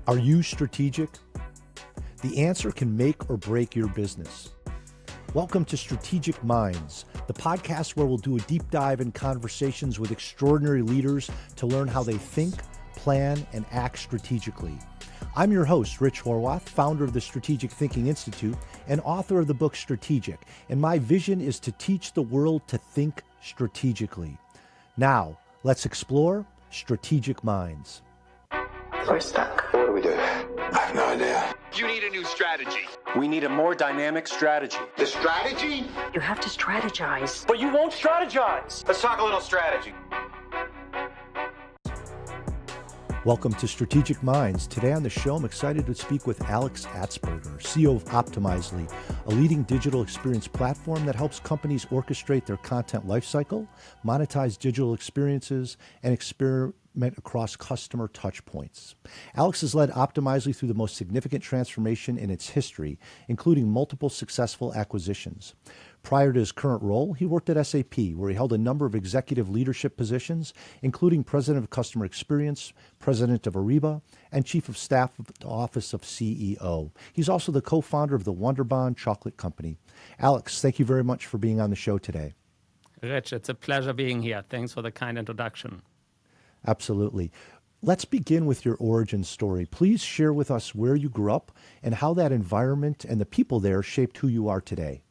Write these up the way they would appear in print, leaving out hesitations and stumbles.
Are you strategic? The answer can make or break your business. Welcome to Strategic Minds, the podcast where we'll do a deep dive in conversations with extraordinary leaders to learn how they think, plan, and act strategically. I'm your host, Rich Horwath, founder of the Strategic Thinking Institute and author of the book Strategic, and my vision is to teach the world to think strategically. Now, let's explore Strategic Minds. We're stuck. What do we do? I have no idea. You need a new strategy. We need a more dynamic strategy. The strategy? You have to strategize. But you won't strategize. Let's talk a little strategy. Welcome to Strategic Minds. Today on the show, I'm excited to speak with Alex Atzberger, CEO of Optimizely, a leading digital experience platform that helps companies orchestrate their content lifecycle, monetize digital experiences, and experiment across customer touchpoints. Alex has led Optimizely through the most significant transformation in its history, including multiple successful acquisitions. Prior to his current role, he worked at SAP, where he held a number of executive leadership positions, including President of Customer Experience, President of Ariba, and Chief of Staff of the Office of CEO. He's also the co-founder of the Wonderbond Chocolate Company. Alex, thank you very much for being on the show today. Rich, it's a pleasure being here. Thanks for the kind introduction. Absolutely. Let's begin with your origin story. Please share with us where you grew up and how that environment and the people there shaped who you are today.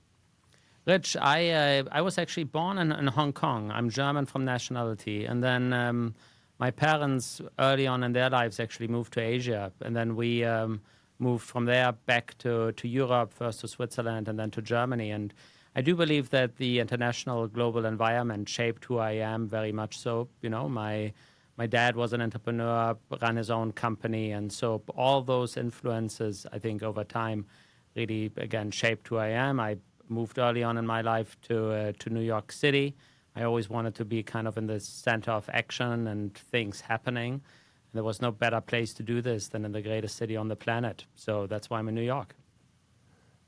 Rich, I was actually born in Hong Kong. I'm German from nationality. And then my parents, early on in their lives, actually moved to Asia. And then we moved from there back to Europe, first to Switzerland and then to Germany. And I do believe that the international global environment shaped who I am very much so. You know, my dad was an entrepreneur, ran his own company. And so all those influences, I think, over time really, again, shaped who I am. I moved early on in my life to New York City. I always wanted to be kind of in the center of action and things happening. There was no better place to do this than in the greatest city on the planet. So that's why I'm in New York.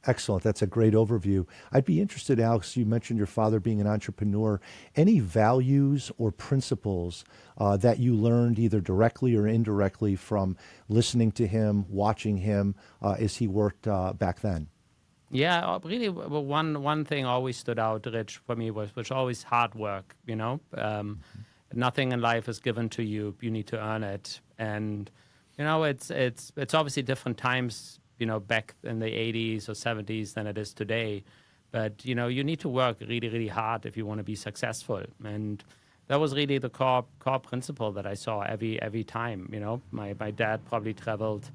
Excellent. That's a great overview. I'd be interested, Alex, you mentioned your father being an entrepreneur. Any values or principles that you learned either directly or indirectly from listening to him, watching him as he worked back then? Yeah, really, one thing always stood out, Rich, for me was always hard work. You know, nothing in life is given to you; you need to earn it. And you know, it's obviously different times, you know, back in the 80s or 70s than it is today. But you know, you need to work really, really hard if you want to be successful. And that was really the core principle that I saw every time. You know, my dad probably traveled,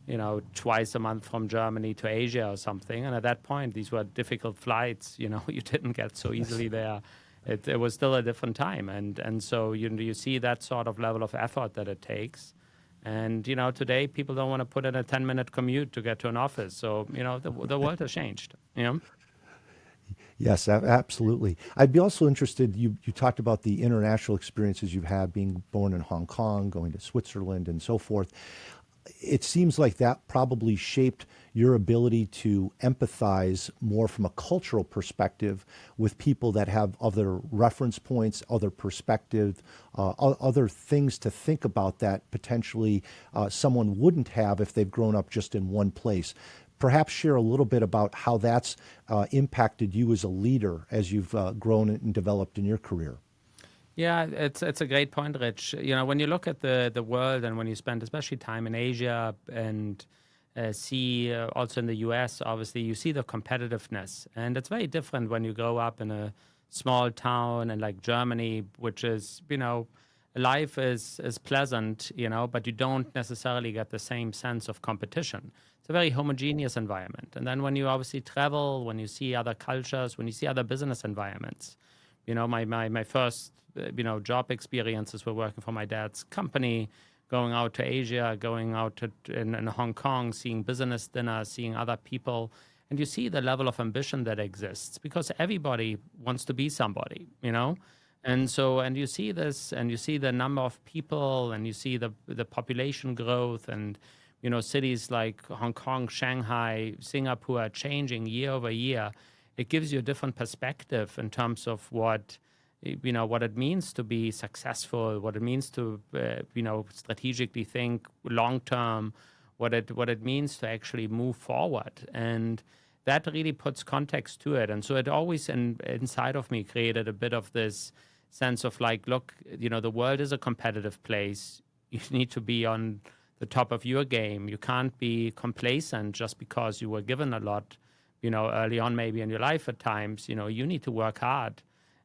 you know, twice a month from Germany to Asia or something. And at that point, these were difficult flights. You know, you didn't get so easily there. It was still a different time. And so you see that sort of level of effort that it takes. And, you know, today people don't want to put in a 10-minute commute to get to an office. So, you know, the world has changed, you know? Yes, absolutely. I'd be also interested, you talked about the international experiences you've had being born in Hong Kong, going to Switzerland and so forth. It seems like that probably shaped your ability to empathize more from a cultural perspective with people that have other reference points, other perspective, other things to think about that potentially someone wouldn't have if they've grown up just in one place. Perhaps share a little bit about how that's impacted you as a leader as you've grown and developed in your career. Yeah, it's a great point, Rich. You know, when you look at the world and when you spend especially time in Asia and see also in the US, obviously, you see the competitiveness. And it's very different when you grow up in a small town and like Germany, which is, you know, life is pleasant, you know, but you don't necessarily get the same sense of competition. It's a very homogeneous environment. And then when you obviously travel, when you see other cultures, when you see other business environments, you know, my first, you know, job experiences were working for my dad's company, going out to Asia, going out in Hong Kong, seeing business dinners, seeing other people. And you see the level of ambition that exists because everybody wants to be somebody, you know? And so, and you see this, and you see the number of people, and you see the population growth, and, you know, cities like Hong Kong, Shanghai, Singapore are changing year over year. It gives you a different perspective in terms of what it means to be successful, what it means to, strategically think long term, what it means to actually move forward. And that really puts context to it. And so it always inside of me created a bit of this sense of like, look, the world is a competitive place. You need to be on the top of your game. You can't be complacent just because you were given a lot, early on maybe in your life at times. You need to work hard,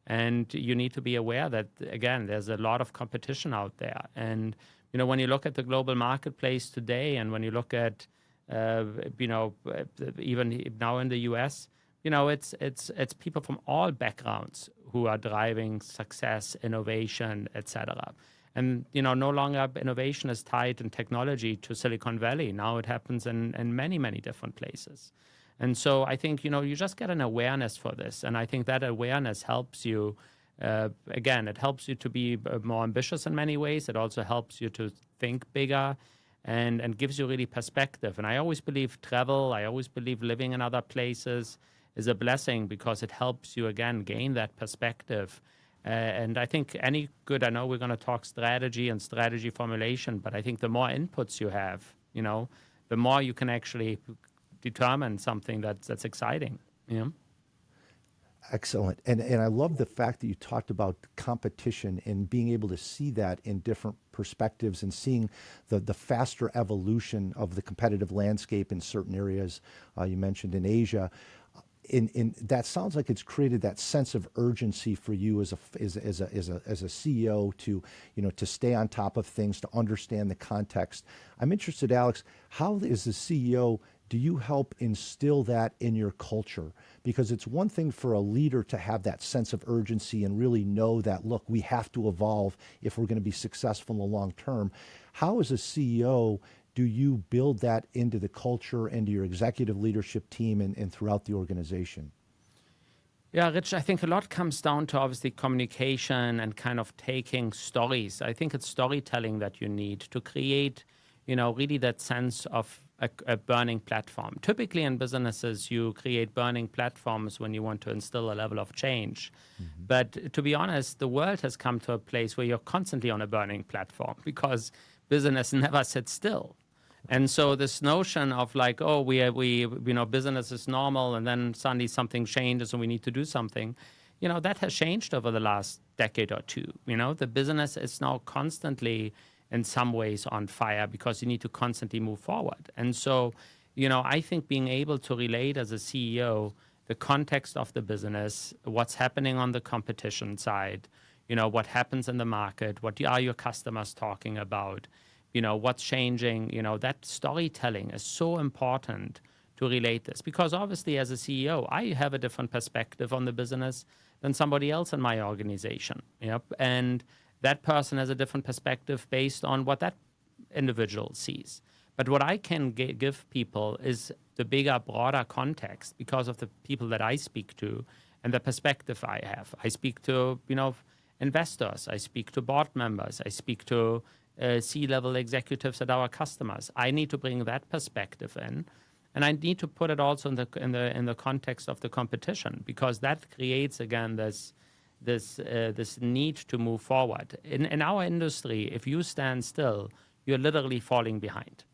and you need to be aware that, again, there's a lot of competition out there. And, when you look at the global marketplace today, and when you look at, even now in the US, it's people from all backgrounds who are driving success, innovation, etc. And, no longer innovation is tied in technology to Silicon Valley. Now it happens in many, many different places. And so I think, you just get an awareness for this. And I think that awareness helps you, again, it helps you to be more ambitious in many ways. It also helps you to think bigger and gives you really perspective. And I always believe travel, I always believe living in other places is a blessing because it helps you, again, gain that perspective. And I think I know we're going to talk strategy and strategy formulation, but I think the more inputs you have, the more you can actually determine something that's exciting. Excellent. And I love the fact that you talked about competition and being able to see that in different perspectives and seeing the faster evolution of the competitive landscape in certain areas. You mentioned in Asia. In that sounds like it's created that sense of urgency for you as a CEO to stay on top of things, to understand the context. I'm interested, Alex, how as a CEO do you help instill that in your culture? Because it's one thing for a leader to have that sense of urgency and really know that, look, we have to evolve if we're going to be successful in the long term. How, as a CEO, do you build that into the culture, into your executive leadership team and throughout the organization? Yeah, Rich, I think a lot comes down to obviously communication and kind of taking stories. I think it's storytelling that you need to create, really that sense of a burning platform. Typically in businesses, you create burning platforms when you want to instill a level of change. Mm-hmm. But to be honest, the world has come to a place where you're constantly on a burning platform because business never sits still. And so this notion of like, oh, we business is normal, and then suddenly something changes and we need to do something, that has changed over the last decade or two. The business is now constantly in some ways on fire because you need to constantly move forward. And so, I think being able to relate as a CEO the context of the business, what's happening on the competition side, what happens in the market, what are your customers talking about, what's changing, that storytelling is so important to relate this. Because obviously as a CEO, I have a different perspective on the business than somebody else in my organization. And that person has a different perspective based on what that individual sees. But what I can give people is the bigger, broader context because of the people that I speak to and the perspective I have. I speak to, investors. I speak to board members. I speak to C-level executives at our customers. I need to bring that perspective in, and I need to put it also in the context of the competition because that creates again this need to move forward. In our industry, if you stand still, you're literally falling behind.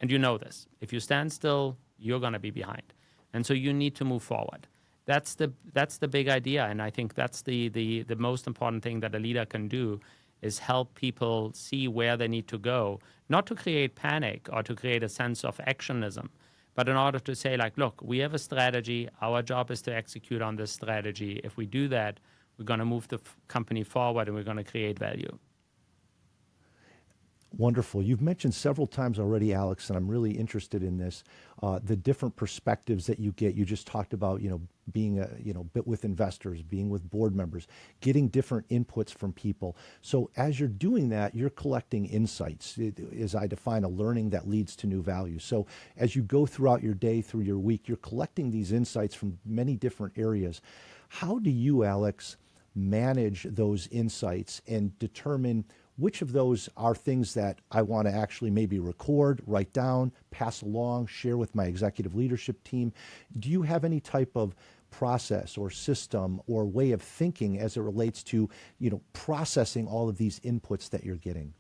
And you know this. If you stand still, you're going to be behind. And so you need to move forward. That's the big idea. And I think that's the most important thing that a leader can do is help people see where they need to go, not to create panic or to create a sense of actionism, but in order to say, like, look, we have a strategy. Our job is to execute on this strategy. If we do that, we're going to move the company forward and we're going to create value. Wonderful. You've mentioned several times already, Alex, and I'm really interested in this, the different perspectives that you get. You just talked about, being bit with investors, being with board members, getting different inputs from people. So as you're doing that, you're collecting insights, as I define a learning that leads to new value. So as you go throughout your day, through your week, you're collecting these insights from many different areas. How do you, Alex, manage those insights and determine which of those are things that I want to actually maybe record, write down, pass along, share with my executive leadership team? Do you have any type of process or system or way of thinking as it relates to, processing all of these inputs that you're getting?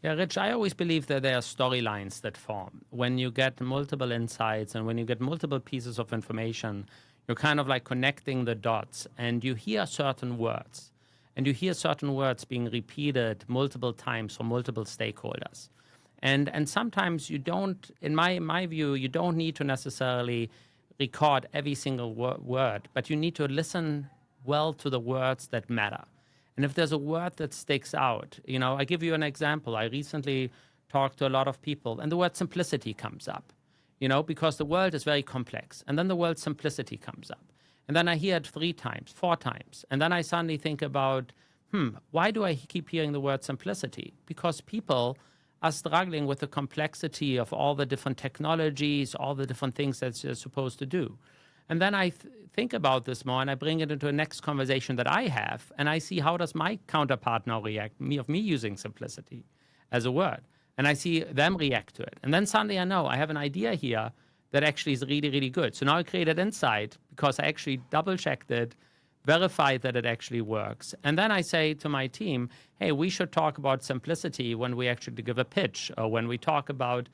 Yeah, Rich, I always believe that there are storylines that form. When you get multiple insights and when you get multiple pieces of information, you're kind of like connecting the dots and you hear certain words. And you hear certain words being repeated multiple times from multiple stakeholders. And sometimes you don't, in my view, you don't need to necessarily record every single word, but you need to listen well to the words that matter. And if there's a word that sticks out, I give you an example. I recently talked to a lot of people, and the word simplicity comes up, because the world is very complex. And then the word simplicity comes up. And then I hear it 3 times, 4 times. And then I suddenly think about, why do I keep hearing the word simplicity? Because people are struggling with the complexity of all the different technologies, all the different things that you're supposed to do. And then I think about this more and I bring it into a next conversation that I have, and I see how does my counterpart now react, me using simplicity as a word. And I see them react to it. And then suddenly I know I have an idea here that actually is really, really good. So now I created insight because I actually double-checked it, verified that it actually works. And then I say to my team, hey, we should talk about simplicity when we actually give a pitch or when we talk about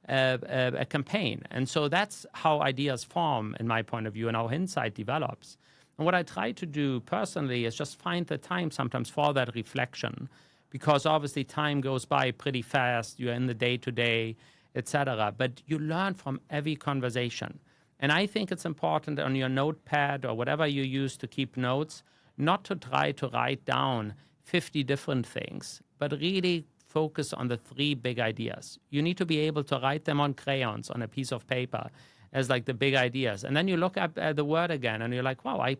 a campaign. And so that's how ideas form, in my point of view, and how insight develops. And what I try to do personally is just find the time sometimes for that reflection, because obviously time goes by pretty fast. You're in the day-to-day, etc. But you learn from every conversation. And I think it's important on your notepad or whatever you use to keep notes, not to try to write down 50 different things, but really focus on the 3 big ideas. You need to be able to write them on crayons on a piece of paper as like the big ideas. And then you look up at the word again and you're like, wow, I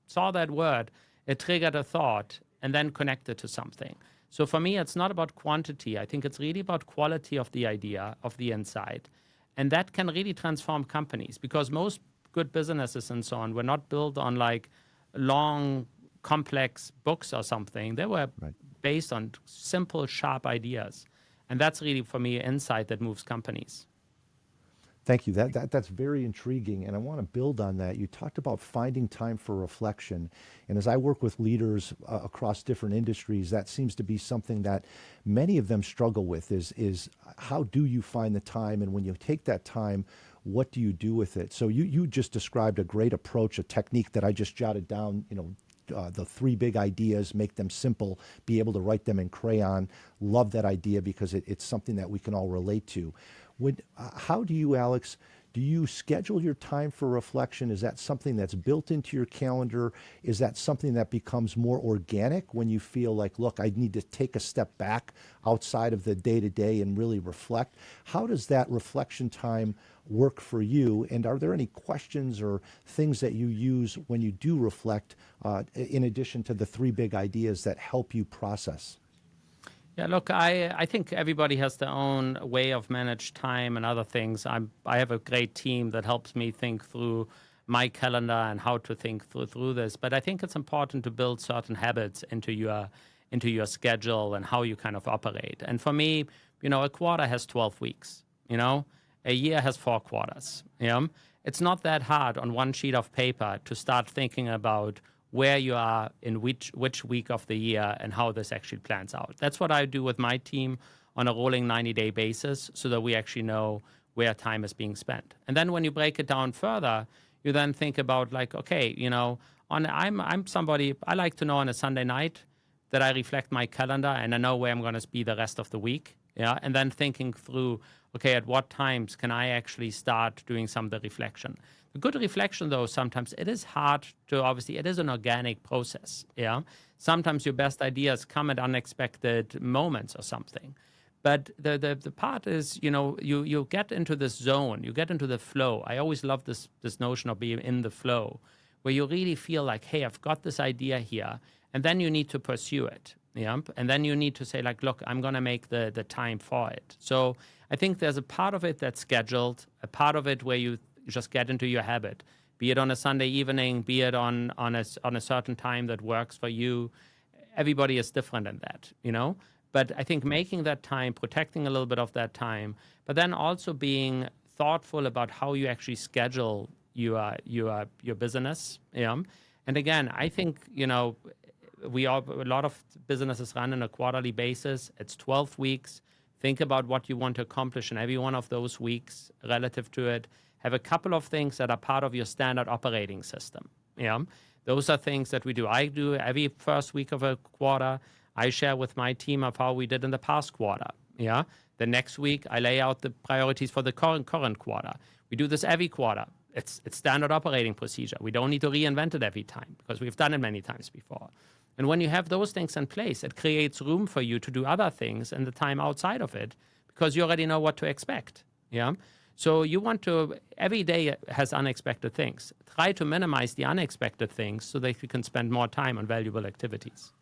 saw that word. It triggered a thought and then connected to something. So for me, it's not about quantity. I think it's really about quality of the idea, of the insight. And that can really transform companies, because most good businesses and so on were not built on like long, complex books or something. They were based on simple, sharp ideas. And that's really, for me, insight that moves companies. Thank you. That's very intriguing, and I want to build on that. You talked about finding time for reflection, and as I work with leaders across different industries, that seems to be something that many of them struggle with. Is how do you find the time, and when you take that time, what do you do with it? So you just described a great approach, a technique that I just jotted down. The 3 big ideas, make them simple, be able to write them in crayon. Love that idea because it's something that we can all relate to. How do you, Alex, do you schedule your time for reflection? Is that something that's built into your calendar? Is that something that becomes more organic when you feel like, look, I need to take a step back outside of the day-to-day and really reflect? How does that reflection time work for you? And are there any questions or things that you use when you do reflect, in addition to the 3 big ideas that help you process? Yeah, look, I think everybody has their own way of manage time and other things. I have a great team that helps me think through my calendar and how to think through this. But I think it's important to build certain habits into your schedule and how you kind of operate. And for me, a quarter has 12 weeks. A year has 4 quarters. It's not that hard on one sheet of paper to start thinking about where you are in which week of the year and how this actually plans out. That's what I do with my team on a rolling 90-day basis so that we actually know where time is being spent. And then when you break it down further, you then think about like, okay, I'm somebody, I like to know on a Sunday night that I reflect my calendar and I know where I'm going to be the rest of the week. Yeah. And then thinking through, okay, at what times can I actually start doing some of the reflection? The good reflection, though, sometimes it is hard to, obviously, it is an organic process. Yeah. Sometimes your best ideas come at unexpected moments or something. But the part is, you get into this zone, you get into the flow. I always love this notion of being in the flow, where you really feel like, hey, I've got this idea here, and then you need to pursue it. Yeah. And then you need to say, like, look, I'm going to make the time for it. So I think there's a part of it that's scheduled, a part of it where you just get into your habit, be it on a Sunday evening, be it on a certain time that works for you. Everybody is different in that, But I think making that time, protecting a little bit of that time, but then also being thoughtful about how you actually schedule your business. And again, I think, a lot of businesses run on a quarterly basis. It's 12 weeks. Think about what you want to accomplish in every one of those weeks relative to it. Have a couple of things that are part of your standard operating system. Yeah, those are things that we do. I do every first week of a quarter. I share with my team of how we did in the past quarter. Yeah, the next week I lay out the priorities for the current quarter. We do this every quarter. It's standard operating procedure. We don't need to reinvent it every time because we've done it many times before. And when you have those things in place, it creates room for you to do other things in the time outside of it because you already know what to expect. Yeah. So you want to, every day has unexpected things. Try to minimize the unexpected things so that you can spend more time on valuable activities.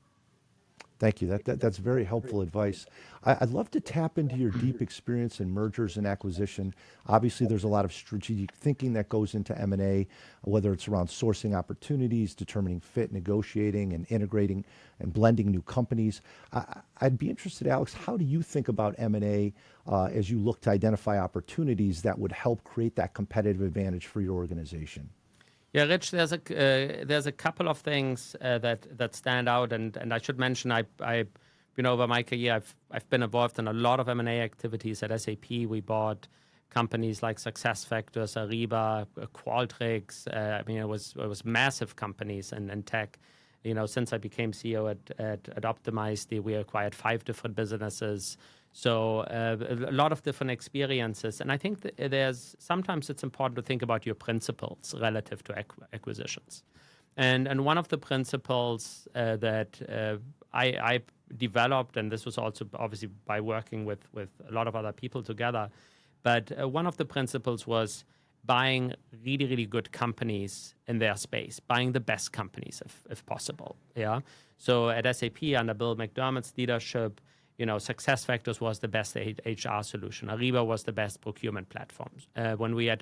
Thank you. That's very helpful advice. I'd love to tap into your deep experience in mergers and acquisition. Obviously, there's a lot of strategic thinking that goes into M&A, whether it's around sourcing opportunities, determining fit, negotiating, and integrating and blending new companies. I'd be interested, Alex, how do you think about M&A as you look to identify opportunities that would help create that competitive advantage for your organization? Yeah, Rich, there's a couple of things that stand out, and I should mention over my career I've been involved in a lot of M&A activities at SAP. We bought companies like SuccessFactors, Ariba, Qualtrics. It was massive companies in tech. Since I became CEO at Optimizely, we acquired 5 different businesses. So a lot of different experiences. And I think sometimes it's important to think about your principles relative to acquisitions. And one of the principles that I developed, and this was also obviously by working with a lot of other people together, but one of the principles was buying really, really good companies in their space, buying the best companies if possible. Yeah. So at SAP, under Bill McDermott's leadership, SuccessFactors was the best HR solution. Ariba was the best procurement platform. When we had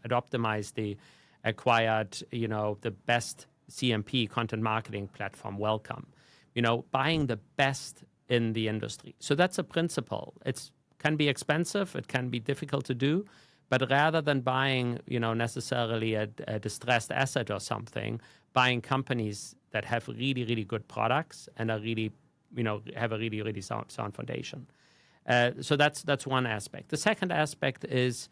Optimizely acquired, the best CMP, content marketing platform, Welcome. Buying the best in the industry. So that's a principle. It can be expensive. It can be difficult to do. But rather than buying, necessarily a distressed asset or something, buying companies that have really, really good products and are really have a really, really sound foundation. So that's one aspect. The second aspect is,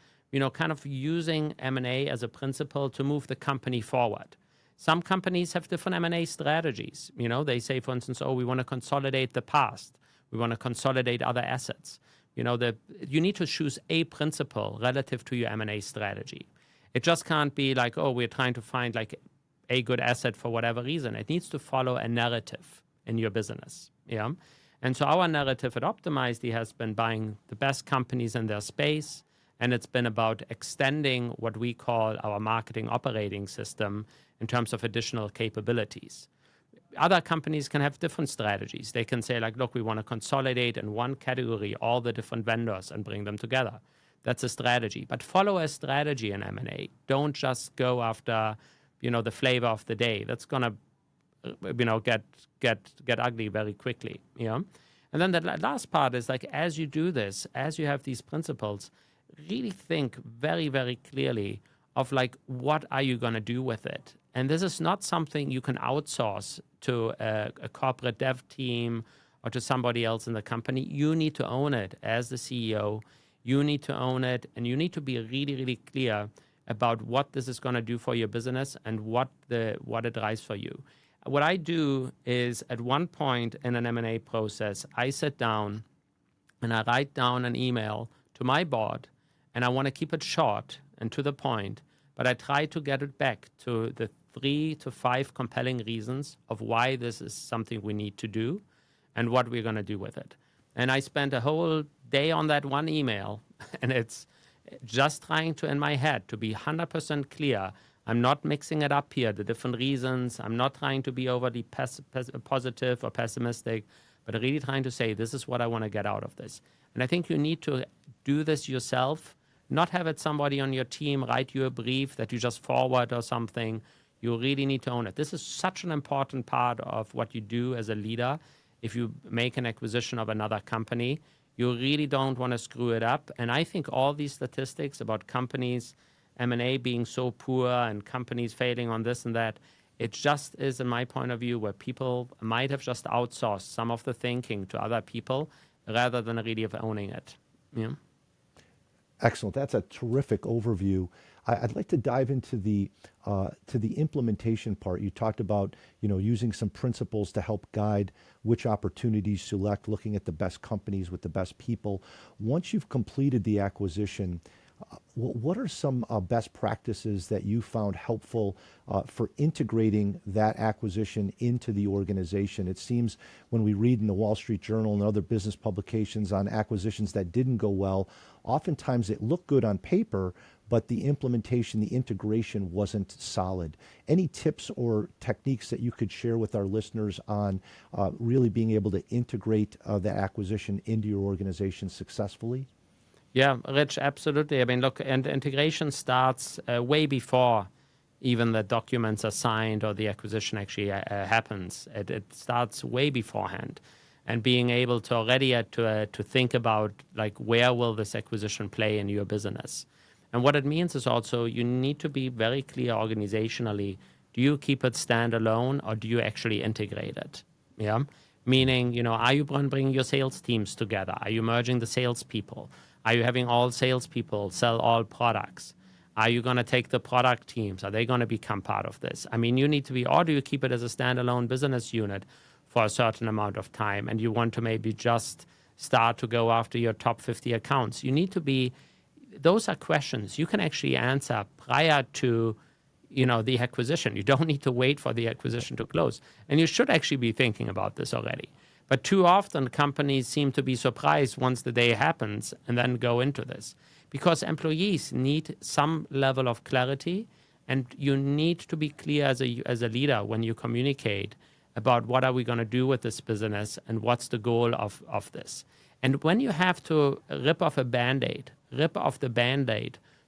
kind of using M&A as a principle to move the company forward. Some companies have different M&A strategies. They say, for instance, we want to consolidate the past. We want to consolidate other assets. You need to choose a principle relative to your M&A strategy. It just can't be like, we're trying to find like a good asset for whatever reason. It needs to follow a narrative in your business. Yeah. And so our narrative at Optimizely has been buying the best companies in their space, and it's been about extending what we call our marketing operating system in terms of additional capabilities. Other companies can have different strategies. They can say, like, look, we want to consolidate in one category all the different vendors and bring them together. That's a strategy. But follow a strategy in M&A. Don't just go after, the flavor of the day. That's going to get ugly very quickly. Yeah. And then the last part is like, as you do this, as you have these principles, really think very, very clearly of like, what are you going to do with it? And this is not something you can outsource to a corporate dev team or to somebody else in the company. You need to own it as the CEO. You need to own it, and you need to be really, really clear about what this is going to do for your business and what it drives for you. What I do is at one point in an M&A process, I sit down and I write down an email to my board, and I want to keep it short and to the point, but I try to get it back to the 3 to 5 compelling reasons of why this is something we need to do and what we're going to do with it. And I spent a whole day on that one email, and it's just trying to, in my head, to be 100% clear. I'm not mixing it up here, the different reasons. I'm not trying to be overly positive or pessimistic, but really trying to say, this is what I want to get out of this. And I think you need to do this yourself, not have it somebody on your team write you a brief that you just forward or something. You really need to own it. This is such an important part of what you do as a leader. If you make an acquisition of another company, you really don't want to screw it up. And I think all these statistics about companies, M&A being so poor and companies failing on this and that, it just is, in my point of view, where people might have just outsourced some of the thinking to other people rather than really of owning it. Yeah. Excellent. That's a terrific overview. I'd like to dive into the implementation part. You talked about using some principles to help guide which opportunities select, looking at the best companies with the best people. Once you've completed the acquisition, what are some best practices that you found helpful for integrating that acquisition into the organization? It seems when we read in the Wall Street Journal and other business publications on acquisitions that didn't go well, oftentimes it looked good on paper, but the implementation, the integration wasn't solid. Any tips or techniques that you could share with our listeners on really being able to integrate the acquisition into your organization successfully? Yeah, Rich, absolutely. I mean, look, and integration starts way before even the documents are signed or the acquisition actually happens. It starts way beforehand, and being able to already to think about like where will this acquisition play in your business. And what it means is also you need to be very clear organizationally. Do you keep it standalone or do you actually integrate it? Yeah, meaning are you bringing your sales teams together? Are you merging the salespeople? Are you having all salespeople sell all products? Are you going to take the product teams? Are they going to become part of this? I mean, you need to be, or do you keep it as a standalone business unit for a certain amount of time and you want to maybe just start to go after your top 50 accounts? You need to be, those are questions you can actually answer prior to the acquisition. You don't need to wait for the acquisition to close. And you should actually be thinking about this already. But too often, companies seem to be surprised once the day happens and then go into this. Because employees need some level of clarity, and you need to be clear as a leader when you communicate about what are we going to do with this business and what's the goal of this. And when you have to rip off the Band-Aid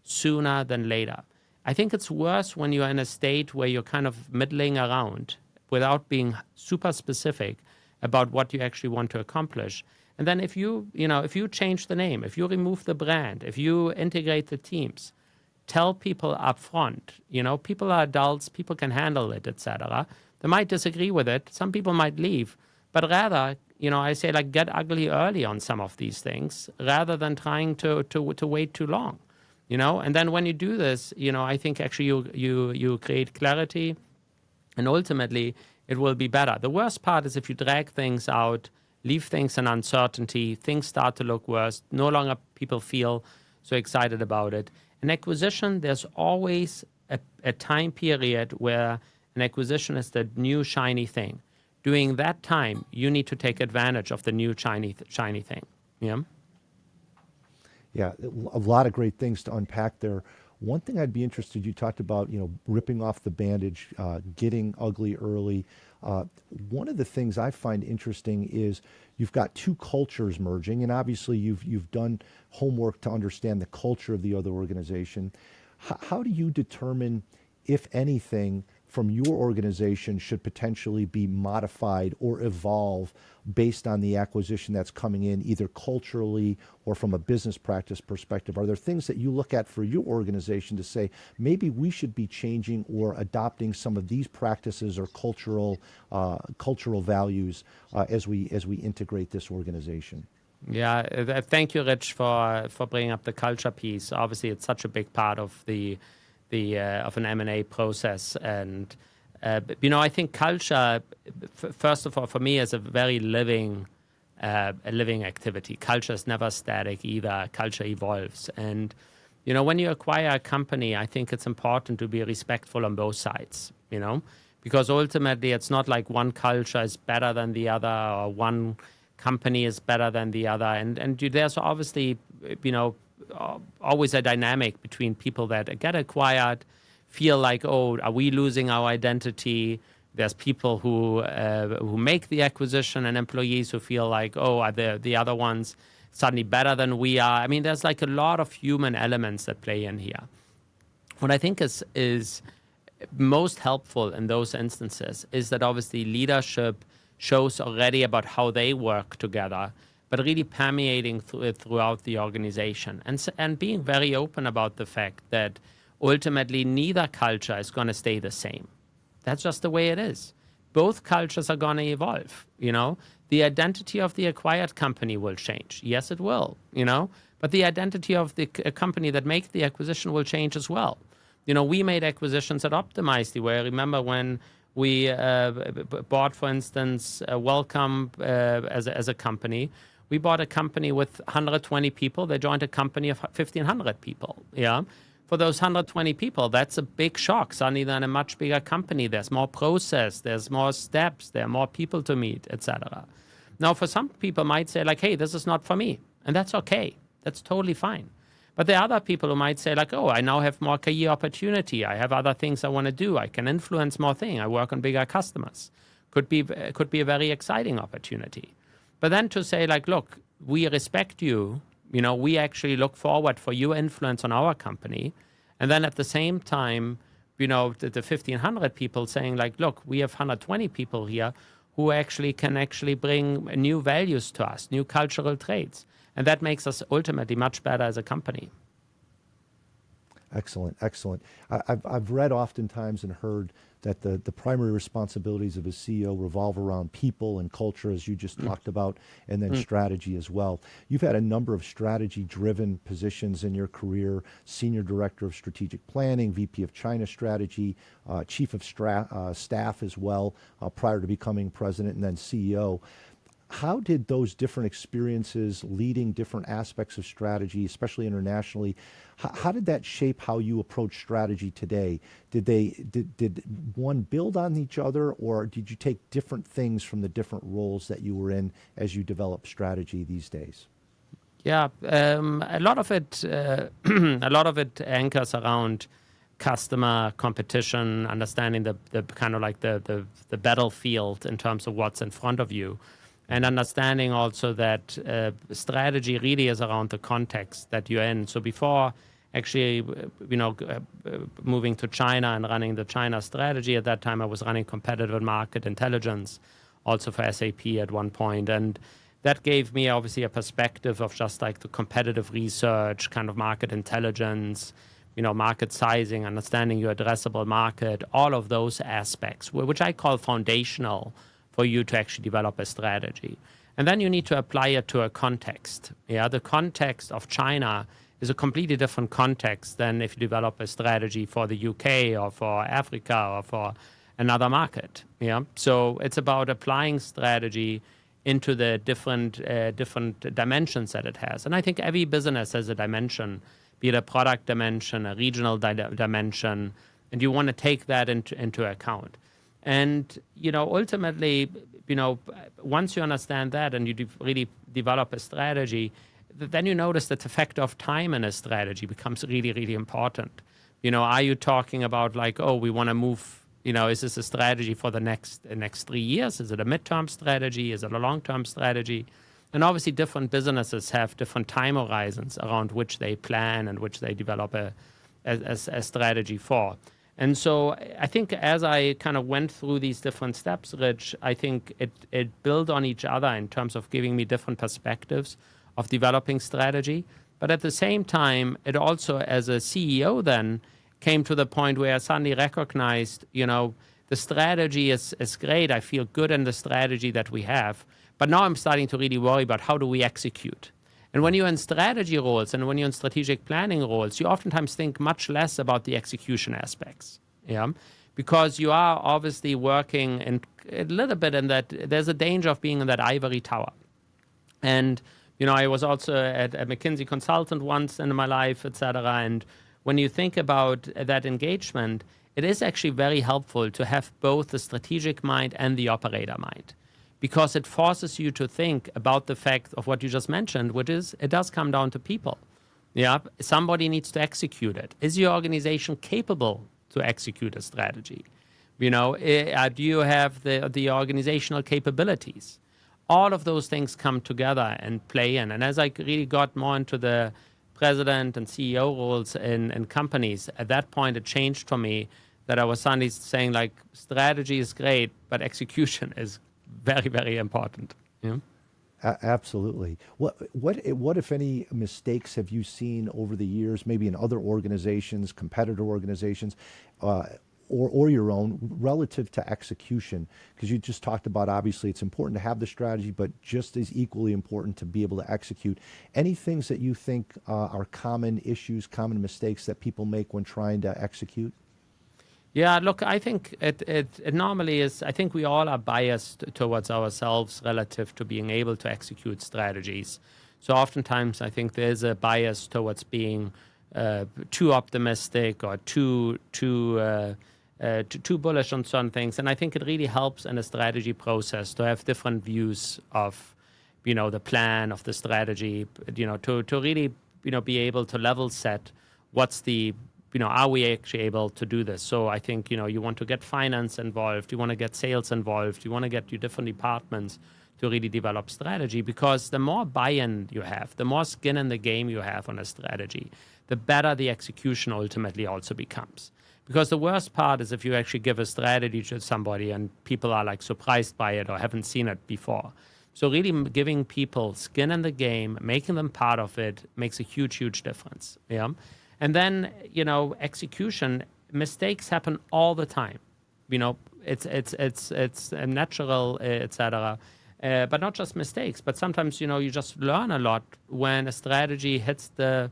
sooner than later. I think it's worse when you're in a state where you're kind of middling around without being super specific about what you actually want to accomplish. And then if you change the name, if you remove the brand, if you integrate the teams, tell people up front, people are adults, people can handle it, etc. They might disagree with it. Some people might leave, but rather, I say like get ugly early on some of these things rather than trying to wait too long, And then when you do this, I think actually you create clarity, and ultimately it will be better. The worst part is if you drag things out, leave things in uncertainty, things start to look worse, no longer people feel so excited about it. An acquisition, there's always a time period where an acquisition is the new shiny thing. During that time, you need to take advantage of the new shiny thing. Yeah? Yeah, a lot of great things to unpack there. One thing I'd be interested, you talked about, ripping off the bandage, getting ugly early. One of the things I find interesting is you've got two cultures merging, and obviously you've done homework to understand the culture of the other organization. How do you determine, if anything, from your organization should potentially be modified or evolve based on the acquisition that's coming in, either culturally or from a business practice perspective? Are there things that you look at for your organization to say, maybe we should be changing or adopting some of these practices or cultural values as we integrate this organization? Yeah, thank you, Rich, for bringing up the culture piece. Obviously, it's such a big part of of an M&A process, and I think culture, first of all, for me, is a very living activity. Culture is never static either. Culture evolves, and when you acquire a company, I think it's important to be respectful on both sides. Because ultimately, it's not like one culture is better than the other or one company is better than the other, and there's obviously always a dynamic between people that get acquired, feel like, oh, are we losing our identity? There's people who make the acquisition and employees who feel like, oh, are the other ones suddenly better than we are? I mean, there's like a lot of human elements that play in here. What I think is most helpful in those instances is that obviously leadership shows already about how they work together, but really permeating throughout the organization and being very open about the fact that ultimately neither culture is going to stay the same. That's just the way it is. Both cultures are going to evolve. the identity of the acquired company will change. Yes, it will, but the identity of the company that makes the acquisition will change as well. We made acquisitions at Optimizely, where I remember when we bought, for instance, Welcome as a company. We bought a company with 120 people. They joined a company of 1,500 people. Yeah. For those 120 people, that's a big shock. Suddenly, they're in a much bigger company. There's more process. There's more steps. There are more people to meet, etc. Now, for some people might say, like, hey, this is not for me. And that's okay. That's totally fine. But there are other people who might say, like, oh, I now have more career opportunity. I have other things I want to do. I can influence more things. I work on bigger customers. Could be a very exciting opportunity. But then to say, like, look, we respect you. We actually look forward for your influence on our company. And then at the same time, the 1,500 people saying, like, look, we have 120 people here who can bring new values to us, new cultural traits. And that makes us ultimately much better as a company. Excellent, excellent. I've read oftentimes and heard that the primary responsibilities of a CEO revolve around people and culture, as you just talked about, and then strategy as well. You've had a number of strategy-driven positions in your career: Senior Director of Strategic Planning, VP of China Strategy, Chief of Staff as well, prior to becoming President and then CEO. How did those different experiences leading different aspects of strategy, especially internationally, how did that shape how you approach strategy today? Did one build on each other, or did you take different things from the different roles that you were in as you develop strategy these days? Yeah, a lot of it anchors around customer competition, understanding the kind of like the battlefield in terms of what's in front of you. And understanding also that strategy really is around the context that you're in. So before actually, moving to China and running the China strategy, at that time I was running competitive market intelligence, also for SAP at one point. And that gave me obviously a perspective of just like the competitive research, kind of market intelligence, market sizing, understanding your addressable market, all of those aspects, which I call foundational for you to actually develop a strategy. And then you need to apply it to a context. Yeah, the context of China is a completely different context than if you develop a strategy for the UK or for Africa or for another market. Yeah, so it's about applying strategy into the different dimensions that it has. And I think every business has a dimension, be it a product dimension, a regional dimension, and you want to take that into account. And, ultimately, once you understand that and you really develop a strategy, then you notice that the factor of time in a strategy becomes really, really important. Are you talking about like, oh, we want to move, is this a strategy for the next 3 years? Is it a midterm strategy? Is it a long-term strategy? And obviously different businesses have different time horizons around which they plan and which they develop a strategy for. And so I think as I kind of went through these different steps, Rich, I think it built on each other in terms of giving me different perspectives of developing strategy. But at the same time, it also, as a CEO then, came to the point where I suddenly recognized, the strategy is great. I feel good in the strategy that we have. But now I'm starting to really worry about how do we execute. And when you're in strategy roles and when you're in strategic planning roles, you oftentimes think much less about the execution aspects, yeah, because you are obviously working in a little bit in that there's a danger of being in that ivory tower. And, I was also at a McKinsey consultant once in my life, et cetera. And when you think about that engagement, it is actually very helpful to have both the strategic mind and the operator mind, because it forces you to think about the fact of what you just mentioned, which is it does come down to people. Yeah, somebody needs to execute it. Is your organization capable to execute a strategy? Do you have the organizational capabilities? All of those things come together and play in. And as I really got more into the president and CEO roles in companies, at that point it changed for me that I was suddenly saying, like, strategy is great, but execution is very, very important. Yeah. Absolutely. What if any mistakes have you seen over the years, maybe in other organizations, competitor organizations, or your own, relative to execution? Because you just talked about, obviously, it's important to have the strategy, but just as equally important to be able to execute. Any things that you think are common issues, common mistakes that people make when trying to execute? Yeah, look, I think it normally is. I think we all are biased towards ourselves relative to being able to execute strategies. So oftentimes, I think there's a bias towards being too optimistic or too bullish on certain things. And I think it really helps in a strategy process to have different views of, the plan, of the strategy, to really, be able to level set what's the, are we actually able to do this? So I think, you want to get finance involved, you want to get sales involved, you want to get your different departments to really develop strategy, because the more buy-in you have, the more skin in the game you have on a strategy, the better the execution ultimately also becomes. Because the worst part is if you actually give a strategy to somebody and people are like surprised by it or haven't seen it before. So really giving people skin in the game, making them part of it, makes a huge, huge difference. Yeah. And then, execution, mistakes happen all the time. It's natural, etc. But not just mistakes, but sometimes, you just learn a lot when a strategy hits the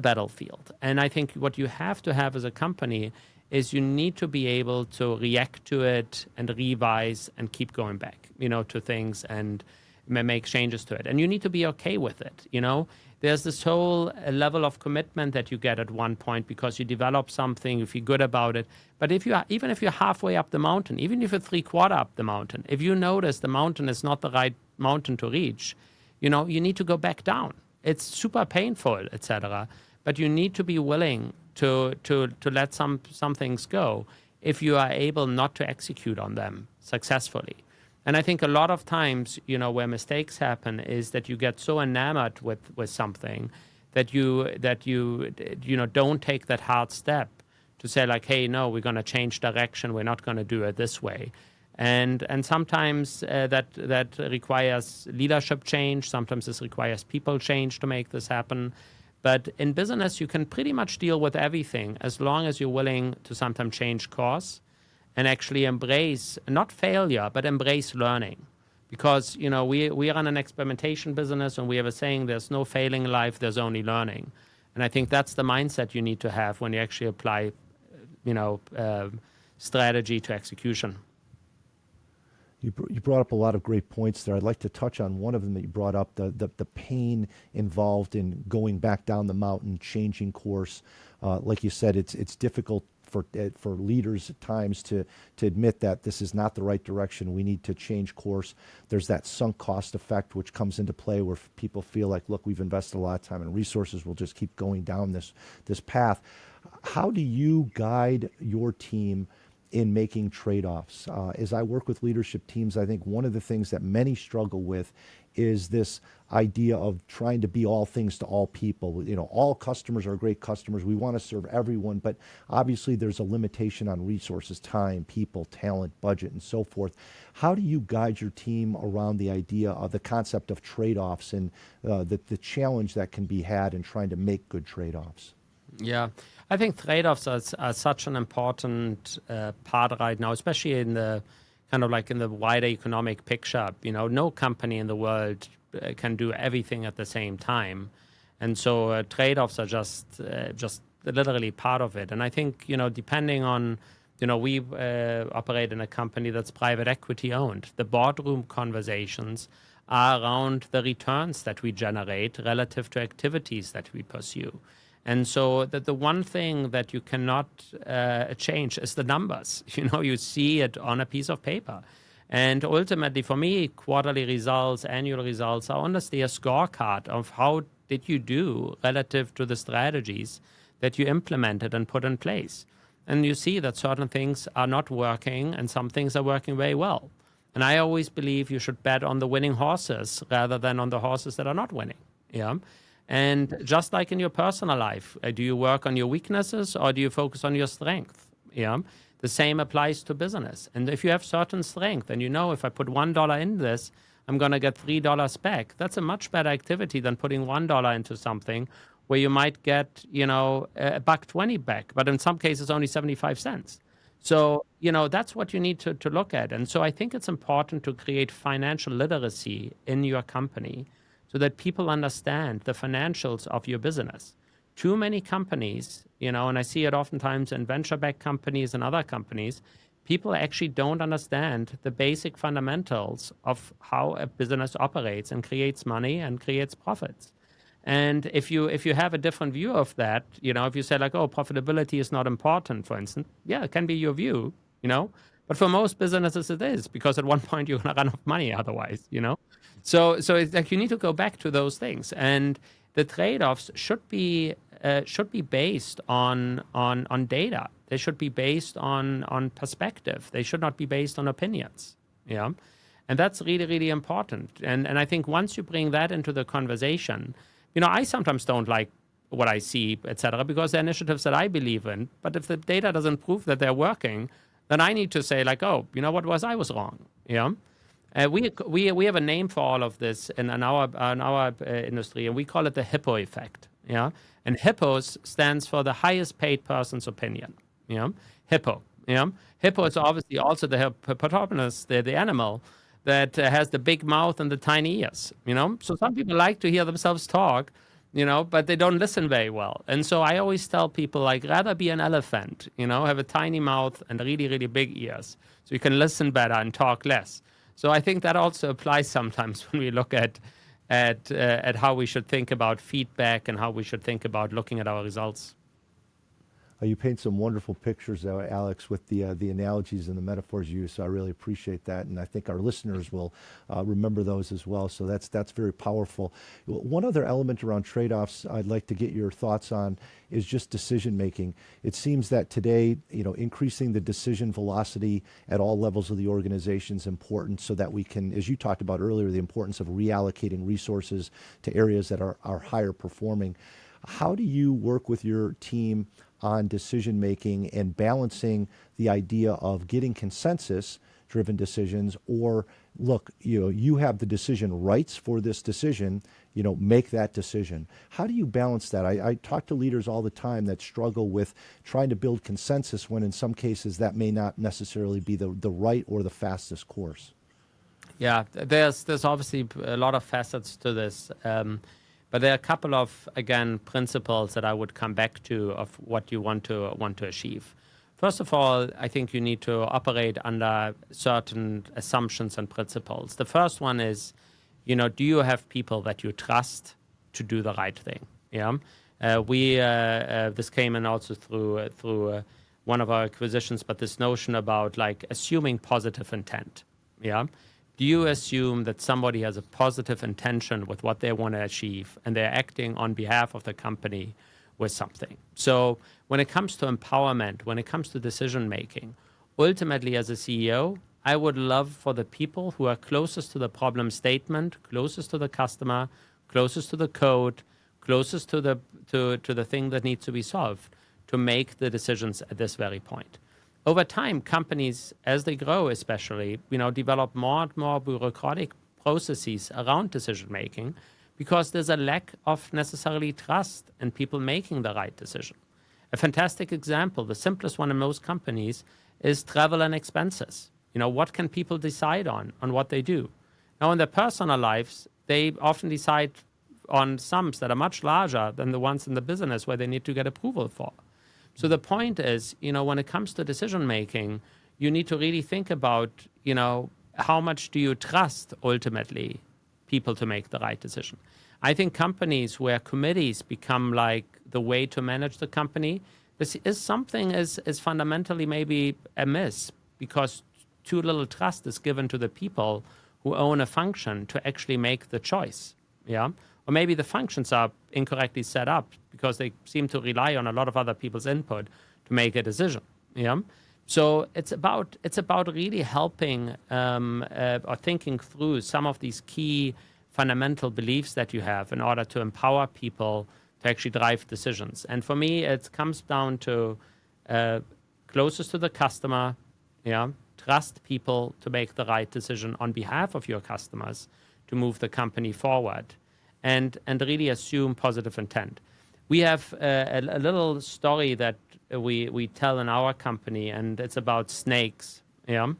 battlefield. And I think what you have to have as a company is you need to be able to react to it and revise and keep going back, to things and make changes to it. And you need to be okay with it, There's this whole level of commitment that you get at one point because you develop something, you feel good about it. But even if you're halfway up the mountain, even if you're 3/4 up the mountain, if you notice the mountain is not the right mountain to reach, you need to go back down. It's super painful, etc. But you need to be willing to let some things go if you are able not to execute on them successfully. And I think a lot of times, where mistakes happen is that you get so enamored with something that you don't take that hard step to say like, hey, no, we're going to change direction. We're not going to do it this way. And sometimes that requires leadership change. Sometimes this requires people change to make this happen. But in business, you can pretty much deal with everything as long as you're willing to sometimes change course and actually embrace, not failure, but embrace learning. Because, we are in an experimentation business and we have a saying, there's no failing in life, there's only learning. And I think that's the mindset you need to have when you actually apply, strategy to execution. You brought up a lot of great points there. I'd like to touch on one of them that you brought up, the pain involved in going back down the mountain, changing course. Like you said, it's difficult for leaders at times to admit that this is not the right direction. We need to change course. There's that sunk cost effect which comes into play where people feel like, look, we've invested a lot of time and resources. We'll just keep going down this path. How do you guide your team in making trade-offs? As I work with leadership teams, I think one of the things that many struggle with is this idea of trying to be all things to all people. All customers are great customers. We want to serve everyone, but obviously there's a limitation on resources, time, people, talent, budget, and so forth. How do you guide your team around the idea of the concept of trade-offs and the challenge that can be had in trying to make good trade-offs? Yeah, I think trade-offs are such an important part right now, especially in the kind of like in the wider economic picture. No company in the world can do everything at the same time. And so trade-offs are just literally part of it. And I think, depending on, we operate in a company that's private equity owned. The boardroom conversations are around the returns that we generate relative to activities that we pursue. And so that the one thing that you cannot change is the numbers. You see it on a piece of paper. And ultimately, for me, quarterly results, annual results are honestly a scorecard of how did you do relative to the strategies that you implemented and put in place. And you see that certain things are not working and some things are working very well. And I always believe you should bet on the winning horses rather than on the horses that are not winning. Yeah. And just like in your personal life, do you work on your weaknesses or do you focus on your strength? Yeah. The same applies to business. And if you have certain strength and if I put $1 in this, I'm going to get $3 back. That's a much better activity than putting $1 into something where you might get, $1.20 back, but in some cases only 75 cents. So, that's what you need to look at. And so I think it's important to create financial literacy in your company so that people understand the financials of your business. Too many companies, and I see it oftentimes in venture-backed companies and other companies, people actually don't understand the basic fundamentals of how a business operates and creates money and creates profits. And if you have a different view of that, if you say like, oh, profitability is not important, for instance, yeah, it can be your view, but for most businesses it is, because at one point you're going to run out of money otherwise, So it's like you need to go back to those things, and the trade-offs should be based on data. They should be based on perspective. They should not be based on opinions. Yeah, and that's really, really important. And I think once you bring that into the conversation, I sometimes don't like what I see, et cetera, because they're initiatives that I believe in. But if the data doesn't prove that they're working, then I need to say like, oh, what I was wrong. Yeah. We have a name for all of this in our industry, and we call it the hippo effect. Yeah, and hippos stands for the highest paid person's opinion. Yeah, hippo. Yeah, hippo is obviously also the hippopotamus, the animal that has the big mouth and the tiny ears. So some people like to hear themselves talk, but they don't listen very well. And so I always tell people, like, rather be an elephant, have a tiny mouth and really, really big ears, so you can listen better and talk less. So I think that also applies sometimes when we look at how we should think about feedback and how we should think about looking at our results. You paint some wonderful pictures, Alex, with the analogies and the metaphors you use. So I really appreciate that, and I think our listeners will remember those as well. So that's very powerful. One other element around trade-offs I'd like to get your thoughts on is just decision making. It seems that today, increasing the decision velocity at all levels of the organization is important, so that we can, as you talked about earlier, the importance of reallocating resources to areas that are higher performing. How do you work with your team on decision making and balancing the idea of getting consensus driven decisions, or look, you have the decision rights for this decision, make that decision? How do you balance that? I talk to leaders all the time that struggle with trying to build consensus when in some cases that may not necessarily be the right or the fastest course. Yeah, there's obviously a lot of facets to this. But there are a couple of, again, principles that I would come back to of what you want to achieve. First of all, I think you need to operate under certain assumptions and principles. The first one is, do you have people that you trust to do the right thing? Yeah, this came in also through one of our acquisitions, but this notion about like assuming positive intent. Yeah. Do you assume that somebody has a positive intention with what they want to achieve and they're acting on behalf of the company with something? So when it comes to empowerment, when it comes to decision making, ultimately as a CEO, I would love for the people who are closest to the problem statement, closest to the customer, closest to the code, closest to the thing that needs to be solved, to make the decisions at this very point. Over time, companies, as they grow especially, develop more and more bureaucratic processes around decision-making because there's a lack of necessarily trust in people making the right decision. A fantastic example, the simplest one in most companies, is travel and expenses. What can people decide on what they do? Now, in their personal lives, they often decide on sums that are much larger than the ones in the business where they need to get approval for. So the point is, when it comes to decision making, you need to really think about, how much do you trust ultimately people to make the right decision? I think companies where committees become like the way to manage the company, this is something is fundamentally maybe amiss, because too little trust is given to the people who own a function to actually make the choice. Yeah. Or maybe the functions are incorrectly set up because they seem to rely on a lot of other people's input to make a decision. Yeah. So it's about really helping or thinking through some of these key fundamental beliefs that you have in order to empower people to actually drive decisions. And for me, it comes down to closest to the customer, trust people to make the right decision on behalf of your customers to move the company forward, and really assume positive intent. We have a little story that we tell in our company, and it's about snakes. Yeah.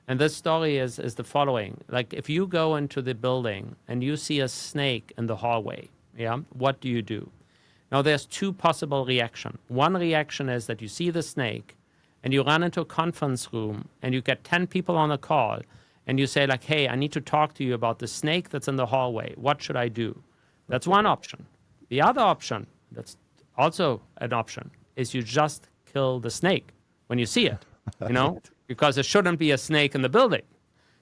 And this story is the following. Like, if you go into the building and you see a snake in the hallway, yeah, what do you do? Now, there's two possible reactions. One reaction is that you see the snake and you run into a conference room and you get 10 people on a call and you say, like, hey, I need to talk to you about the snake that's in the hallway. What should I do? That's one option. The other option, that's also an option, is you just kill the snake when you see it, because there shouldn't be a snake in the building.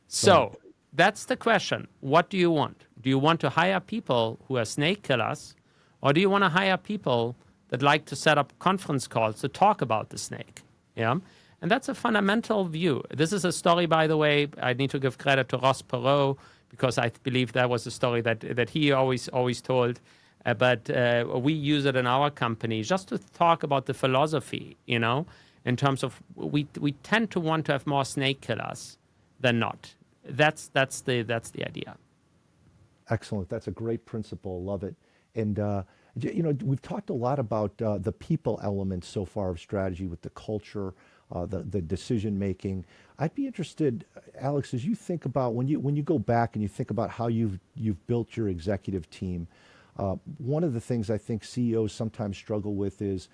So that's the question. What do you want? Do you want to hire people who are snake killers, or do you want to hire people that like to set up conference calls to talk about the snake? Yeah. And that's a fundamental view. This is a story, by the way, I need to give credit to Ross Perot, because I believe that was a story that he always told. But we use it in our company just to talk about the philosophy, in terms of we tend to want to have more snake killers than not. That's the idea. Excellent. That's a great principle. Love it. And, we've talked a lot about the people elements so far of strategy with the culture, the decision making. I'd be interested, Alex, as you think about when you go back and you think about how you've built your executive team. One of the things I think CEOs sometimes struggle with is,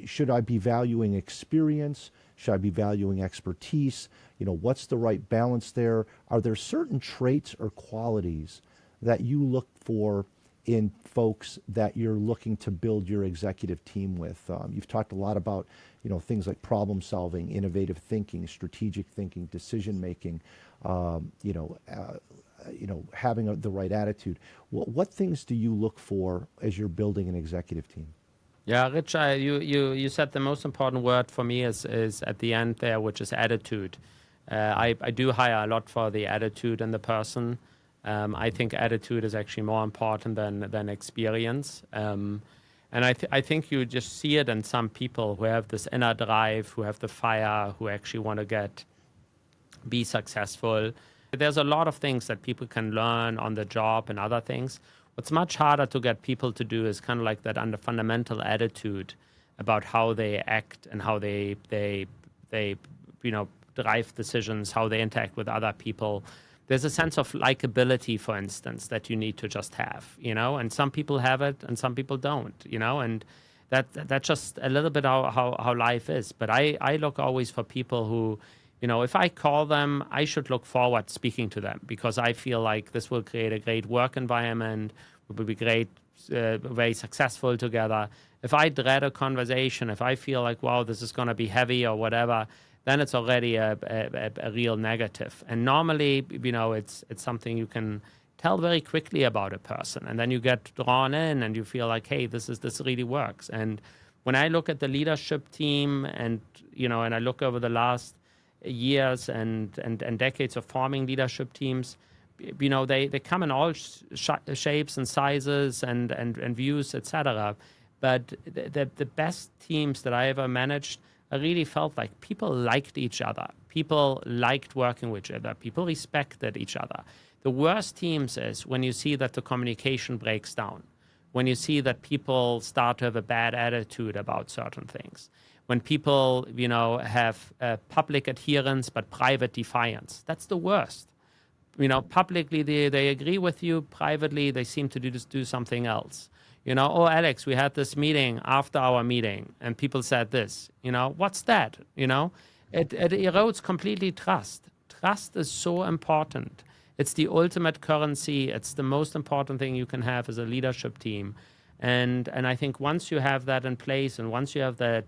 should I be valuing experience? Should I be valuing expertise? What's the right balance there? Are there certain traits or qualities that you look for in folks that you're looking to build your executive team with? You've talked a lot about, things like problem solving, innovative thinking, strategic thinking, decision making, having the right attitude. What things do you look for as you're building an executive team? Yeah, Rich, you said the most important word for me is at the end there, which is attitude. I do hire a lot for the attitude in the person. I think attitude is actually more important than experience. And I think you just see it in some people who have this inner drive, who have the fire, who actually want to be successful. There's a lot of things that people can learn on the job and other things. What's much harder to get people to do is kind of like that under fundamental attitude about how they act and how they drive decisions, how they interact with other people. There's a sense of likability, for instance, that you need to just have, and some people have it and some people don't, and that's just a little bit how life is. But I look always for people who, if I call them, I should look forward speaking to them, because I feel like this will create a great work environment, we will be great, very successful together. If I dread a conversation, if I feel like, wow, this is going to be heavy or whatever, then it's already a real negative. And normally, it's something you can tell very quickly about a person, and then you get drawn in and you feel like, hey, this really works. And when I look at the leadership team and I look over the last years and decades of forming leadership teams, they come in all shapes and sizes and views, etc. But the best teams that I ever managed, I really felt like people liked each other. People liked working with each other. People respected each other. The worst teams is when you see that the communication breaks down, when you see that people start to have a bad attitude about certain things, when people, have public adherence but private defiance. That's the worst. Publicly they agree with you. Privately, they seem to do something else. Oh, Alex, we had this meeting after our meeting, and people said this. What's that? It erodes completely trust. Trust is so important. It's the ultimate currency. It's the most important thing you can have as a leadership team. And I think once you have that in place, and once you have the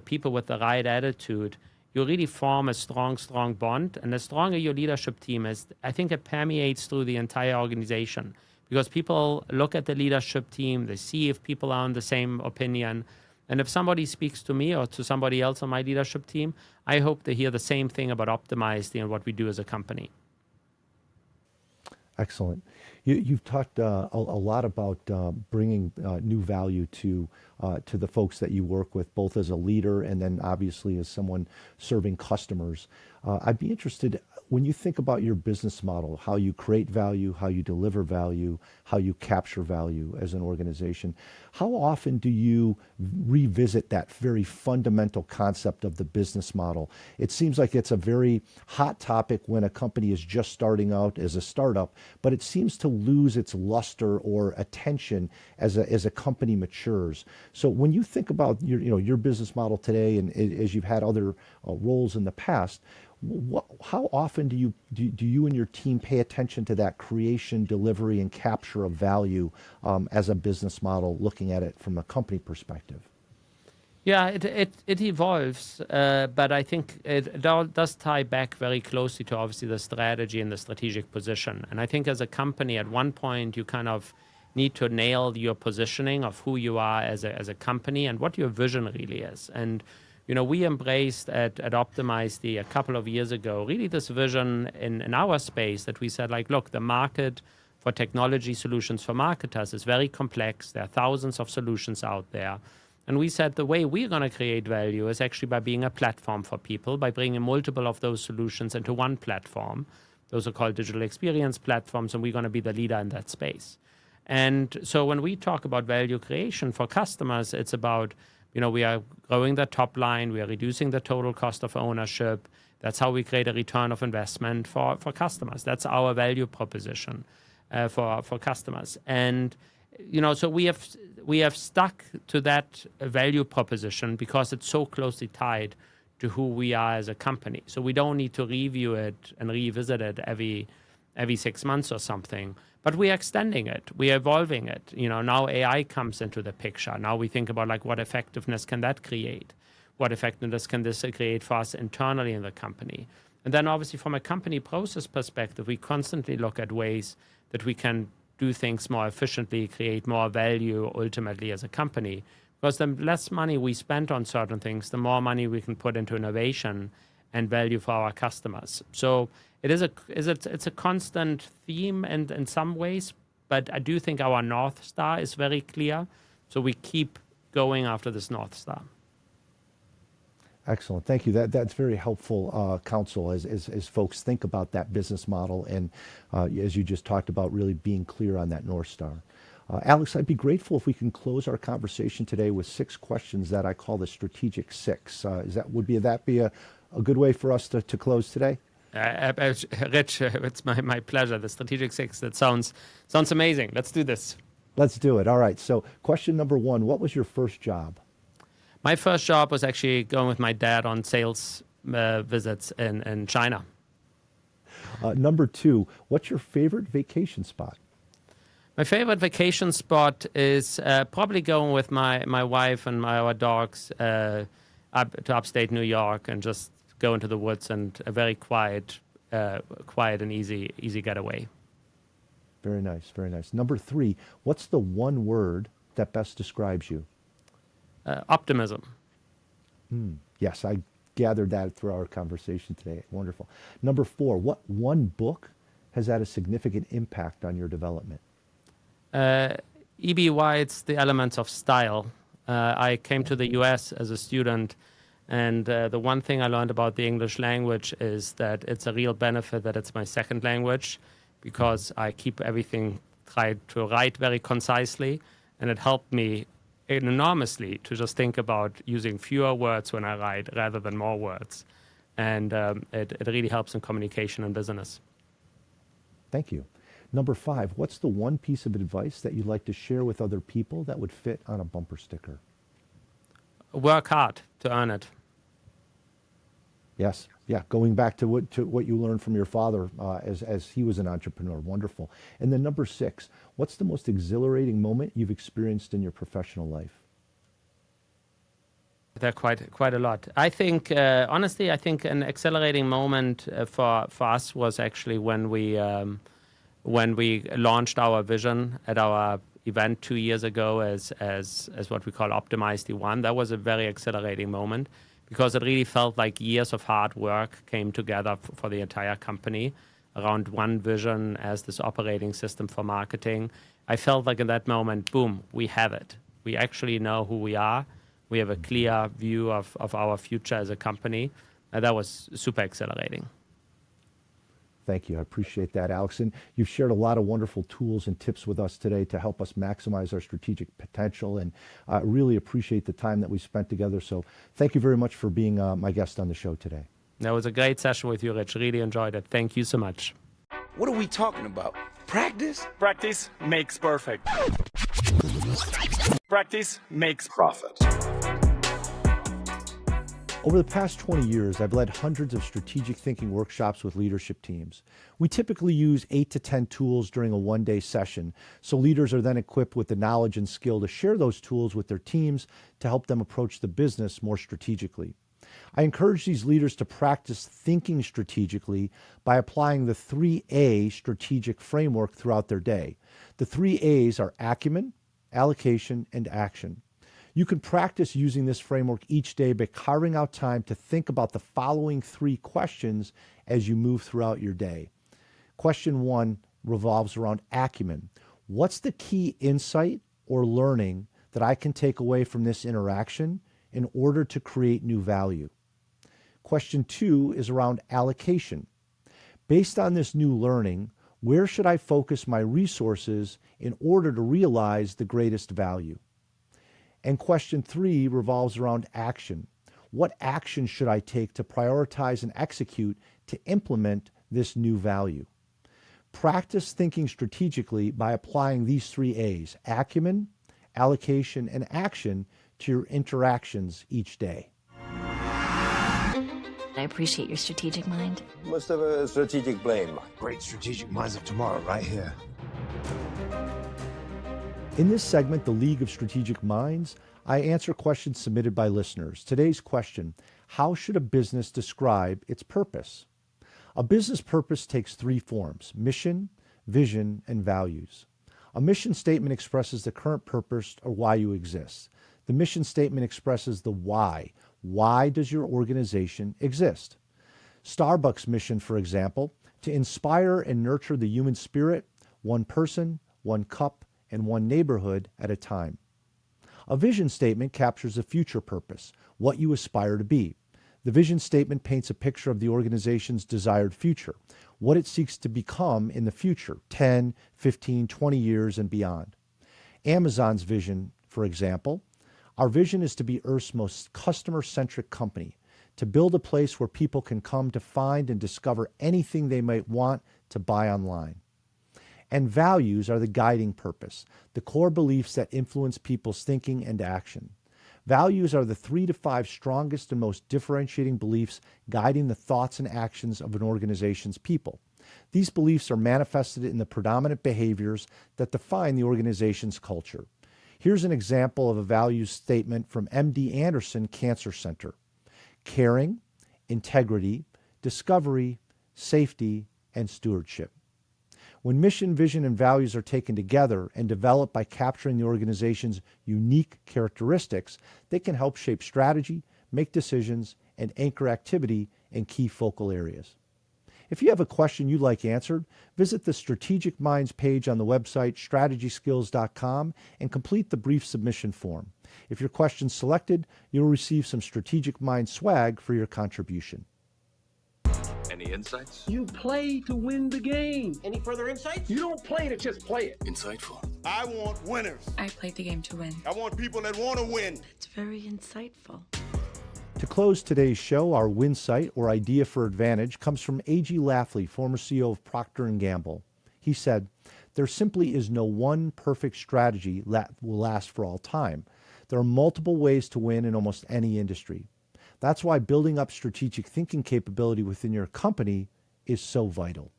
people with the right attitude, you really form a strong bond. And the stronger your leadership team is, I think it permeates through the entire organization. Because people look at the leadership team, they see if people are on the same opinion. And if somebody speaks to me or to somebody else on my leadership team, I hope to hear the same thing about Optimize and what we do as a company. Excellent. You've talked a lot about bringing new value to the folks that you work with, both as a leader and then obviously as someone serving customers. I'd be interested, when you think about your business model, how you create value, how you deliver value, how you capture value as an organization, how often do you revisit that very fundamental concept of the business model? It seems like it's a very hot topic when a company is just starting out as a startup, but it seems to lose its luster or attention as a company matures. So when you think about your business model today, and as you've had other roles in the past, how often do you and your team pay attention to that creation, delivery, and capture of value as a business model, looking at it from a company perspective? Yeah, it evolves, but I think it all does tie back very closely to obviously the strategy and the strategic position. And I think as a company, at one point, you kind of need to nail your positioning of who you are as a company and what your vision really is. And we embraced at Optimizely a couple of years ago, really this vision in our space that we said, like, look, the market for technology solutions for marketers is very complex. There are thousands of solutions out there. And we said the way we're going to create value is actually by being a platform for people, by bringing multiple of those solutions into one platform. Those are called digital experience platforms, and we're going to be the leader in that space. And so when we talk about value creation for customers, it's about we are growing the top line. We are reducing the total cost of ownership. That's how we create a return of investment for customers. That's our value proposition for customers. And so we have stuck to that value proposition because it's so closely tied to who we are as a company. So we don't need to review it and revisit it every 6 months or something. But we are extending it. We are evolving it. Now AI comes into the picture. Now we think about like what effectiveness can that create? What effectiveness can this create for us internally in the company? And then obviously from a company process perspective, we constantly look at ways that we can do things more efficiently, create more value ultimately as a company. Because the less money we spend on certain things, the more money we can put into innovation and value for our customers. So it's a constant theme in some ways, but I do think our North Star is very clear. So we keep going after this North Star. Excellent. Thank you. That's very helpful counsel as folks think about that business model and as you just talked about, really being clear on that North Star. Alex, I'd be grateful if we can close our conversation today with 6 questions that I call the strategic 6. Would that be a good way for us to close today? Rich, it's my pleasure. The strategic 6, that sounds amazing. Let's do this. Let's do it. All right. So question number 1, what was your first job? My first job was actually going with my dad on sales visits in China. Number 2, what's your favorite vacation spot? My favorite vacation spot is probably going with my wife and our dogs up to upstate New York and just go into the woods and a very quiet and easy getaway. Very nice, very nice. Number 3, what's the one word that best describes you? Optimism. Yes, I gathered that through our conversation today. Wonderful. Number 4, what one book has had a significant impact on your development? E.B. White's The Elements of Style. I came to the U.S. as a student, and the one thing I learned about the English language is that it's a real benefit that it's my second language, because I keep everything tried to write very concisely, and it helped me enormously to just think about using fewer words when I write rather than more words. And it really helps in communication and business. Thank you. Number 5, what's the one piece of advice that you'd like to share with other people that would fit on a bumper sticker? Work hard to earn it. Yes. Yeah. Going back to what you learned from your father as he was an entrepreneur. Wonderful. And then number 6, what's the most exhilarating moment you've experienced in your professional life? There are quite a lot. I think, honestly, an accelerating moment for us was actually when we launched our vision at our event 2 years ago as what we call Optimizely One. That was a very accelerating moment, because it really felt like years of hard work came together for the entire company around one vision as this operating system for marketing. I felt like in that moment, boom, we have it. We actually know who we are. We have a clear view of our future as a company. And that was super accelerating. Thank you. I appreciate that, Alex. And you've shared a lot of wonderful tools and tips with us today to help us maximize our strategic potential. And I really appreciate the time that we spent together. So thank you very much for being my guest on the show today. That was a great session with you, Rich. Really enjoyed it. Thank you so much. What are we talking about? Practice? Practice makes perfect. Practice makes Profit. Over the past 20 years, I've led hundreds of strategic thinking workshops with leadership teams. We typically use 8 to 10 tools during a one-day session, so leaders are then equipped with the knowledge and skill to share those tools with their teams to help them approach the business more strategically. I encourage these leaders to practice thinking strategically by applying the 3A strategic framework throughout their day. The 3 A's are acumen, allocation, and action. You can practice using this framework each day by carving out time to think about the following 3 questions as you move throughout your day. Question 1 revolves around acumen. What's the key insight or learning that I can take away from this interaction in order to create new value? Question 2 is around allocation. Based on this new learning, where should I focus my resources in order to realize the greatest value? And question 3 revolves around action. What action should I take to prioritize and execute to implement this new value? Practice thinking strategically by applying these 3 A's, acumen, allocation, and action, to your interactions each day. I appreciate your strategic mind. Must have a strategic brain. Great strategic minds of tomorrow right here. In this segment, The League of Strategic Minds, I answer questions submitted by listeners. Today's question: how should a business describe its purpose? A business purpose takes 3 forms: mission, vision, and values. A mission statement expresses the current purpose or why you exist. The mission statement expresses the why. Why does your organization exist? Starbucks' mission, for example, to inspire and nurture the human spirit, one person, one cup, and one neighborhood at a time. A vision statement captures the future purpose, what you aspire to be. The vision statement paints a picture of the organization's desired future, what it seeks to become in the future, 10, 15, 20 years and beyond. Amazon's vision, for example, our vision is to be Earth's most customer-centric company, to build a place where people can come to find and discover anything they might want to buy online. And values are the guiding purpose, the core beliefs that influence people's thinking and action. Values are the 3 to 5 strongest and most differentiating beliefs guiding the thoughts and actions of an organization's people. These beliefs are manifested in the predominant behaviors that define the organization's culture. Here's an example of a values statement from MD Anderson Cancer Center: caring, integrity, discovery, safety, and stewardship. When mission, vision, and values are taken together and developed by capturing the organization's unique characteristics, they can help shape strategy, make decisions, and anchor activity in key focal areas. If you have a question you'd like answered, visit the Strategic Minds page on the website strategyskills.com and complete the brief submission form. If your question's selected, you'll receive some Strategic Minds swag for your contribution. Any insights? You play to win the game. Any further insights? You don't play to just play it. Insightful. I want winners. I played the game to win. I want people that want to win. It's very insightful. To close today's show, our Winsight, or idea for advantage, comes from A.G. Lafley, former CEO of Procter Gamble. He said, "There simply is no one perfect strategy that will last for all time. There are multiple ways to win in almost any industry. That's why building up strategic thinking capability within your company is so vital."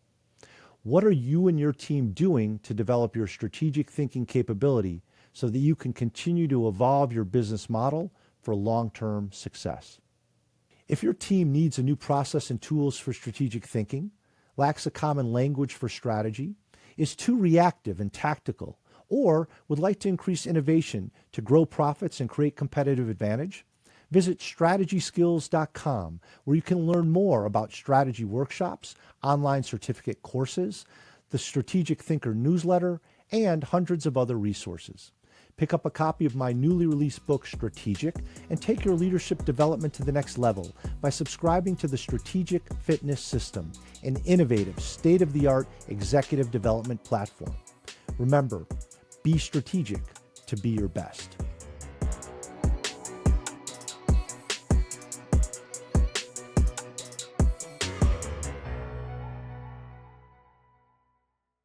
What are you and your team doing to develop your strategic thinking capability so that you can continue to evolve your business model for long-term success? If your team needs a new process and tools for strategic thinking, lacks a common language for strategy, is too reactive and tactical, or would like to increase innovation to grow profits and create competitive advantage, visit strategyskills.com, where you can learn more about strategy workshops, online certificate courses, the Strategic Thinker newsletter, and hundreds of other resources. Pick up a copy of my newly released book, Strategic, and take your leadership development to the next level by subscribing to the Strategic Fitness System, an innovative, state-of-the-art executive development platform. Remember, be strategic to be your best.